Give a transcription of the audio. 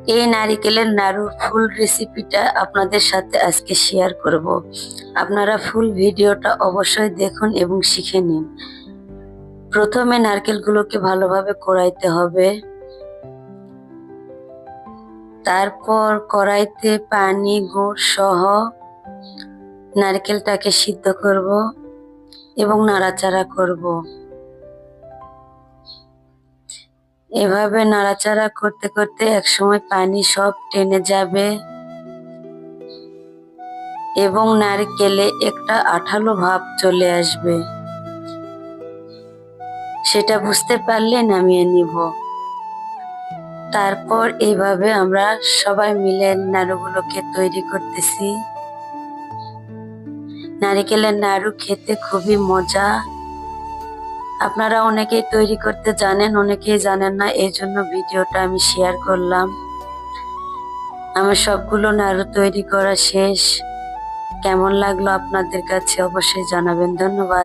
এই নারিকেলের নাড়ুর ফুল রেসিপিটা আপনাদের সাথে আজকে শেয়ার করব। আপনারা ফুল ভিডিওটা অবশ্যই দেখুন এবং শিখে নিন। প্রথমে নারকেলগুলোকে ভালোভাবে কোড়াইতে হবে। তারপর কড়াইতে পানি গুড় সহ নারকেলটাকে সিদ্ধ করব এবং নাড়াচাড়া করব। এভাবে নাড়াচাড়া করতে করতে একসময় পানি সব টেনে যাবে এবং নারকেলে একটা আঠালো ভাব চলে আসবে। সেটা বুঝতে পারলে নামিয়ে নিব। তারপর এইভাবে আমরা সবাই মিলে নাড়ুগুলোকে তৈরি করতেছি। নারকেলের নাড়ু খেতে খুবই মজা। আপনারা অনেকেই তৈরি করতে জানেন, অনেকেই জানেন না, এই জন্য ভিডিওটা আমি শেয়ার করলাম। আমার সবগুলো নাড়ু তৈরি করা শেষ। কেমন লাগলো আপনাদের কাছে অবশ্যই জানাবেন। ধন্যবাদ।